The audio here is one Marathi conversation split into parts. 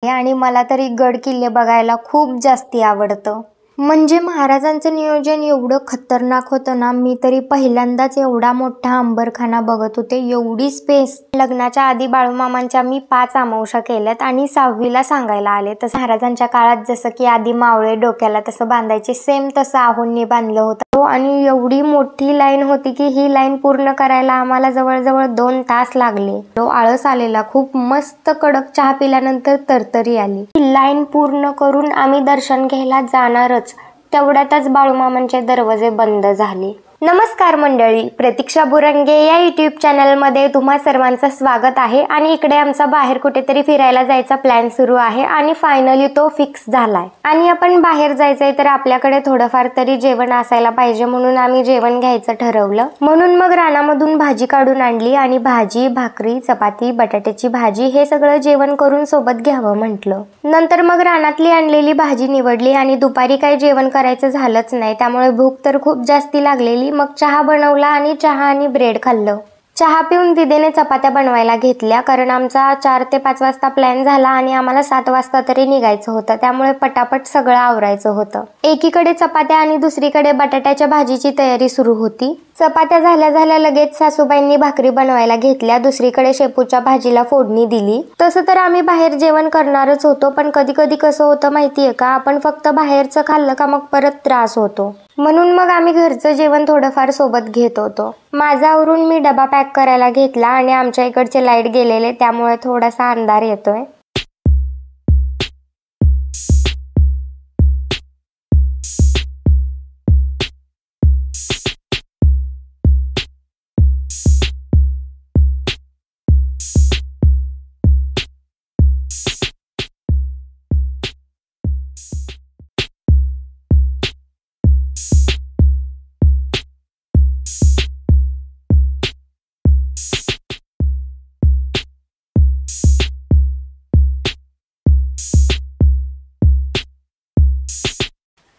आणि मला तरी गड किल्ले बघायला खूप जास्ती आवडतं। म्हणजे महाराजांचं नियोजन एवढं खतरनाक होतं ना, मी तरी पहिल्यांदाच एवढा मोठा अंबरखाना बघत होते। एवढी स्पेस। लग्नाच्या आधी बाळूमामांच्या मी 5 अमावस्या केल्यात आणि 6वीला सांगायला आले। तसं महाराजांच्या काळात जसं की आधी मावळे डोक्याला तसं बांधायचे, सेम तसं आहोंनी बांधलं होतं आणि एवढी मोठी लाईन होती की ही लाईन पूर्ण करायला आम्हाला जवळजवळ 2 तास लागले। आळस आलेला खूप। मस्त कडक चहा पिल्यानंतर तरतरी आली। लाईन पूर्ण करून आम्ही दर्शन घ्यायला जाणारच तेवढ्यातच बाळूमामांचे दरवाजे बंद झाले। नमस्कार मंडळी, प्रतीक्षा बुरंगे या यूट्यूब चॅनल मध्ये तुम्हा सर्वांचं स्वागत आहे। आणि इकडे आमचा बाहेर कुठेतरी फिरायला जायचा प्लॅन सुरू आहे आणि फायनली तो फिक्स झालाय। आणि आपण बाहेर जायचंय तर आपल्याकडे थोडंफार तरी जेवण असायला पाहिजे, म्हणून आम्ही जेवण घ्यायचं ठरवलं। म्हणून मग रानामधून भाजी काढून आणली आणि भाजी, भाकरी, चपाती, बटाट्याची भाजी हे सगळं जेवण करून सोबत घ्यावं म्हटलं। नंतर मग रानातली आणलेली भाजी निवडली आणि दुपारी काही जेवण करायचं झालंच नाही, त्यामुळे भूक तर खूप जास्ती लागलेली। मग चहा बनवला आणि चहा आणि ब्रेड खाल्लं। चहा पिऊन दीदीने चपात्या बनवायला घेतल्या, कारण आमचा 4 ते 5 वाजता प्लॅन झाला आणि आम्हाला 7 वाजता तरी निघायचं होतं, त्यामुळे पटापट सगळं आवरायचं होतं। एकीकडे चपात्या आणि दुसरीकडे बटाट्याच्या भाजीची तयारी सुरू होती। चपात्या झाल्या झाल्या लगेच सासूबाईंनी भाकरी बनवायला घेतल्या, दुसरीकडे शेपूच्या भाजीला फोडणी दिली। तसं तर आम्ही बाहेर जेवण करणारच होतो, पण कधी कधी कसं होतं माहितीये का, आपण फक्त बाहेरचं खाल्लं का मग परत त्रास होतो, म्हणून मग आम्ही घरचं जेवण थोडंफार सोबत घेत होतो। माझा आवरून मी डबा पॅक करायला घेतला आणि आमच्या इकडचे लाईट गेलेले, त्यामुळे थोडासा अंधार येतोय।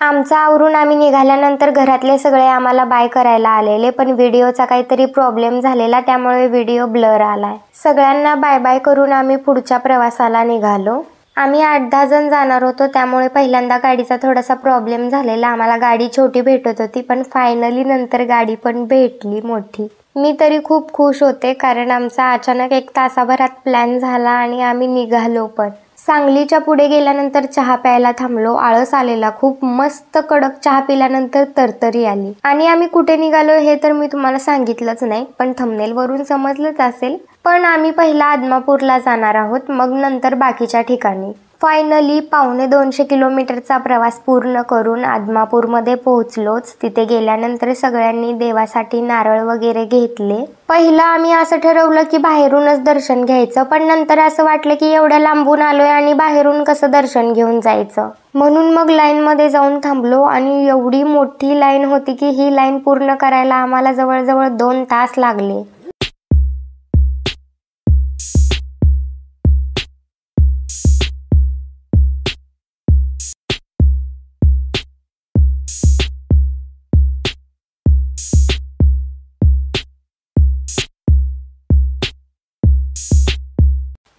आमचा आवरून आम्ही निघाल्यानंतर घरातले सगळे आम्हाला बाय करायला आलेले, पण व्हिडिओचा काहीतरी प्रॉब्लेम झालेला, त्यामुळे व्हिडिओ ब्लर आलाय। सगळ्यांना बाय बाय करून आम्ही पुढच्या प्रवासाला निघालो। आम्ही 8-10 जण जाणार होतो, त्यामुळे पहिल्यांदा गाडीचा थोडासा प्रॉब्लेम झालेला। आम्हाला गाडी छोटी भेटत होती, पण फायनली नंतर गाडी पण भेटली मोठी। मी तरी खूप खुश होते, कारण आमचा अचानक 1 तासाभरात प्लॅन झाला आणि आम्ही निघालो पण। सांगलीच्या पुढे गेल्यानंतर चहा प्यायला थांबलो। आळस आलेला खूप। मस्त कडक चहा पिल्यानंतर तरतरी आली। आणि आम्ही कुठे निघालो हे तर मी तुम्हाला सांगितलंच नाही, पण थंबनेल वरून समजलंच असेल। पण आम्ही पहिला आदमापूरला जाणार आहोत, मग नंतर बाकीच्या ठिकाणी। फायनली 1.25 किलोमीटरचा प्रवास पूर्ण करून आदमापूरमध्ये पोहोचलोच। तिथे गेल्यानंतर सगळ्यांनी देवासाठी नारळ वगैरे घेतले। पहिला आम्ही असं ठरवलं की बाहेरूनच दर्शन घ्यायचं, पण नंतर असं वाटलं की एवढ्या लांबून आलोय आणि बाहेरून कसं दर्शन घेऊन जायचं, म्हणून मग लाईन मध्ये जाऊन थांबलो आणि एवढी मोठी लाईन होती की ही लाईन पूर्ण करायला आम्हाला जवळजवळ 2 तास लागले।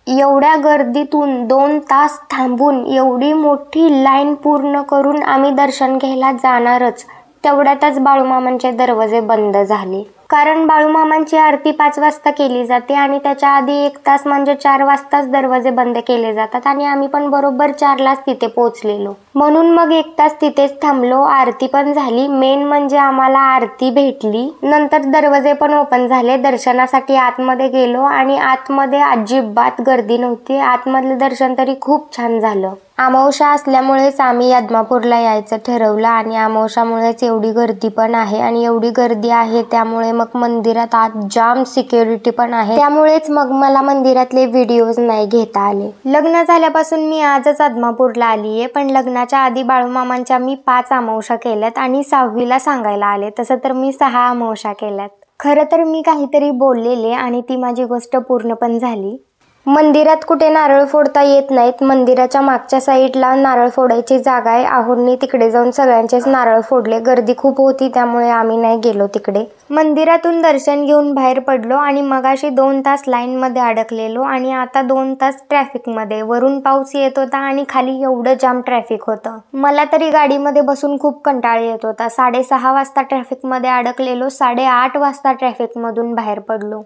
एवढ्या गर्दीतून 2 तास थांबून एवढी मोठी लाईन पूर्ण करून आम्ही दर्शन घ्यायला जाणारच तेवढ्यातच बाळूमामांचे दरवाजे बंद झाले, कारण बाळूमामांची आरती 5 वाजता केली जाते आणि त्याच्या आधी 1 तास म्हणजे 4 वाजताच दरवाजे बंद केले जातात आणि आम्ही पण बरोबर 4लाच तिथे पोहोचलेलो, म्हणून मग 1 तास तिथेच थांबलो। आरती पण झाली, मेन म्हणजे आम्हाला आरती भेटली। नंतर दरवाजे पण ओपन झाले, दर्शनासाठी आतमध्ये गेलो आणि आतमध्ये अजिबात गर्दी नव्हती। आतमधलं दर्शन तरी खूप छान झालं। अमावस्या असल्यामुळेच आम्ही आदमापूरला यायचं ठरवलं आणि अमावस्यामुळेच एवढी गर्दी पण आहे आणि एवढी गर्दी आहे त्यामुळे मग मंदिरात आत जाम सिक्युरिटी पण आहे, त्यामुळेच मग मला मंदिरातले व्हिडिओज नाही घेता आले। लग्न झाल्यापासून मी आजच आदमापूरला आलीये, पण लग्नाच्या आधी बाळूमामांच्या मी 5 अमावस्या केल्यात आणि 6वीला सांगायला आले। तसं तर मी 6 अमावस्या केल्यात। खरं तर मी काहीतरी बोललेले आणि ती माझी गोष्ट पूर्ण पण झाली। मंदिरात कुठे नारळ फोडता येत नाहीत. मंदिराच्या मागच्या साईडला नारळ फोडायची जागा आहे. आहोंनी तिकडे जाऊन सगळ्यांचेच नारळ फोडले. गर्दी खूप होती त्यामुळे आम्ही नाही गेलो तिकडे. मंदिरातून दर्शन घेऊन बाहेर पडलो आणि मगाशी 2 तास लाईन मध्ये अडकलेलो आणि आता 2 तास ट्रॅफिक मध्ये. वरून पाऊस येत होता आणि खाली एवढं जाम ट्रॅफिक होतं. मला तरी गाडीमध्ये बसून खूप कंटाळा येत होता. 6:30 वाजता ट्रॅफिक मध्ये अडकलेलो. 8:30 वाजता ट्रॅफिक मधून बाहेर पडलो.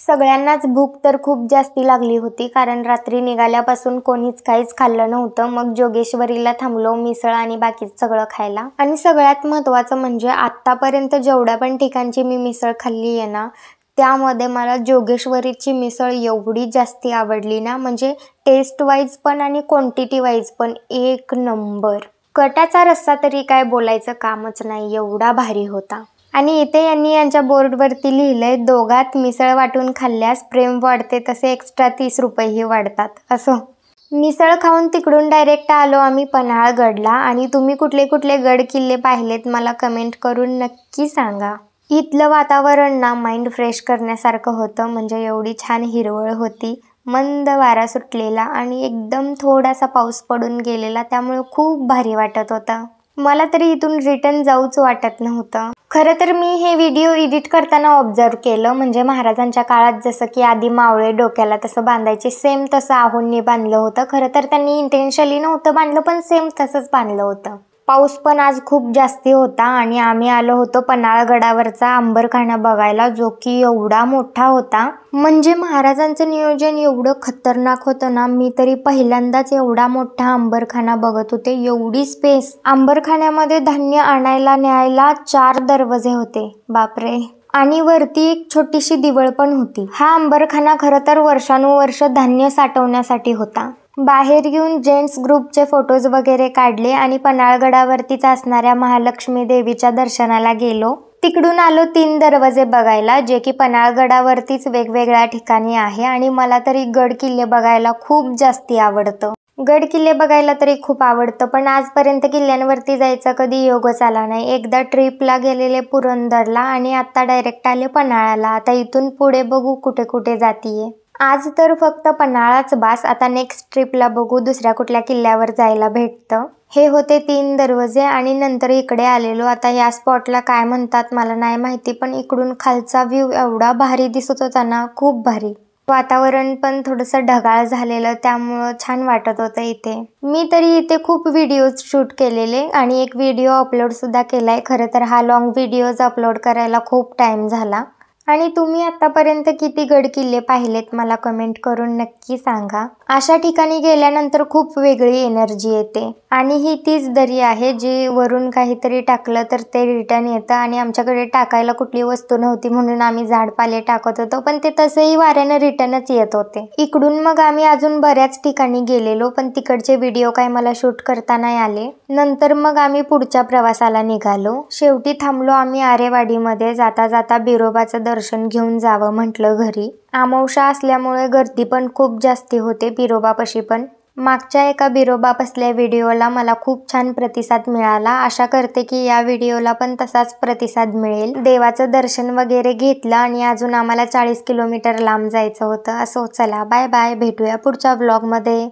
सगळ्यांनाच भूक तर खूप जास्ती लागली होती, कारण रात्री निघाल्यापासून कोणीच काहीच खाल्लं नव्हतं. मग जोगेश्वरीला थांबलो मिसळ आणि बाकीच सगळं खायला. आणि सगळ्यात महत्त्वाचं म्हणजे आत्तापर्यंत जेवढ्या पण ठिकाणची मी मिसळ खाल्ली आहे ना, त्यामध्ये मला जोगेश्वरीची मिसळ एवढी जास्ती आवडली ना, म्हणजे टेस्ट वाईज पण आणि क्वांटिटी वाईज पण एक नंबर. कटाचा रस्सा तरी काय बोलायचं कामच नाही, एवढा भारी होता. आणि इथे यांनी यांच्या बोर्डवरती लिहिलंय, दोघात मिसळ वाटून खाल्ल्यास प्रेम वाढते तसे एक्स्ट्रा 30 रुपयेही वाढतात. असं. मिसळ खाऊन तिकडून डायरेक्ट आलो आम्ही पन्हाळगडला. आणि तुम्ही कुठले कुठले गड किल्ले पाहिलेत मला कमेंट करून नक्की सांगा. इथलं वातावरण ना माइंड फ्रेश करण्यासारखं होतं. म्हणजे एवढी छान हिरवळ होती, मंद वारा सुटलेला आणि एकदम थोडासा पाऊस पडून गेलेला, त्यामुळे खूप भारी वाटत होतं. मला तरी इथून रिटर्न जाऊच वाटत नव्हतं. खरं तर मी हे व्हिडिओ एडिट करताना ऑब्झर्व केलं, म्हणजे महाराजांच्या काळात जसं की आधी मावळे डोक्याला तसं बांधायचे, सेम तसं आहोंनी बांधलं होतं. खरं तर त्यांनी इंटेन्शनली नव्हतं बांधलं, पण सेम तसंच बांधलं होतं. पाऊस पण आज खूप जास्ती होता आणि आम्ही आलो होतो पन्हाळगडावरचा अंबरखाना बघायला, जो की एवढा मोठा होता. म्हणजे महाराजांचं नियोजन एवढं खतरनाक होतं ना, मी तरी पहिल्यांदाच एवढा मोठा अंबरखाना बघत होते. एवढी स्पेस. अंबरखान्यामध्ये धान्य आणायला न्यायला 4 दरवाजे होते. बापरे. आणि वरती एक छोटीशी दिवळ पण होती. हा अंबरखाना खरं तर वर्षानुवर्ष धान्य साठवण्यासाठी होता. बाहेर येऊन जेंट्स ग्रुपचे फोटोज वगैरे काढले आणि पन्हाळगडावरतीच असणाऱ्या महालक्ष्मी देवीच्या दर्शनाला गेलो. तिकडून आलो 3 दरवाजे बघायला, जे की पन्हाळगडावरतीच वेगवेगळ्या ठिकाणी आहे. आणि मला तरी गड किल्ले बघायला खूप जास्ती आवडतं. गड किल्ले बघायला तरी खूप आवडतं, पण आजपर्यंत किल्ल्यांवरती जायचा कधी योगच आला नाही. एकदा ट्रिपला गेलेले पुरंदरला आणि आता डायरेक्ट आले पन्हाळ्याला. आता इथून पुढे बघू कुठे कुठे जातीये. आज तर फक्त पन्हाळाच बास. आता नेक्स्ट ट्रिपला बघू दुसऱ्या कुठल्या किल्ल्यावर जायला भेटतं. हे होते 3 दरवाजे आणि नंतर इकडे आलेलो. आता या स्पॉटला काय म्हणतात मला नाही माहिती, पण इकडून खालचा व्ह्यू एवढा भारी दिसत होता ना, खूप भारी. वातावरण पण थोडंसं ढगाळ झालेलं, त्यामुळं छान वाटत होतं इथे. मी तरी इथे खूप व्हिडिओज शूट केलेले आणि एक व्हिडिओ अपलोड सुद्धा केलाय. खरं तर हा लॉंग व्हिडिओज अपलोड करायला खूप टाइम झाला. आणि तुम्ही आतापर्यंत किती गड किल्ले पाहिलेत मला कमेंट करून नक्की सांगा. अशा ठिकाणी गेल्यानंतर खूप वेगळी एनर्जी येते. आणि ही तीच दरी आहे जी वरून काहीतरी टाकलं तर ते रिटर्न येतं. आणि आमच्याकडे टाकायला कुठली वस्तू नव्हती म्हणून आम्ही झाडपाले टाकत होतो, पण ते तसंही वाऱ्यानं रिटर्नच येत होते. इकडून मग आम्ही अजून बऱ्याच ठिकाणी गेलेलो, पण तिकडचे व्हिडिओ काय मला शूट करता नाही आले. नंतर मग आम्ही पुढच्या प्रवासाला निघालो. शेवटी थांबलो आम्ही आरेवाडीमध्ये. जाता जाता बिरोबाचं दर्शन घेऊन जावं म्हटलं घरी. अमावस्या असल्यामुळे गर्दी पण खूप जास्ती होते बिरोबापाशी पण. मागच्या एका बिरोबा बसल्या व्हिडिओला मला खूप छान प्रतिसाद मिळाला. आशा करते की या व्हिडिओला पण तसाच प्रतिसाद मिळेल. देवाचं दर्शन वगैरे घेतलं आणि अजून आम्हाला 40 किलोमीटर लांब जायचं होतं. असो, चला बाय बाय, भेटूया पुढच्या व्लॉगमध्ये.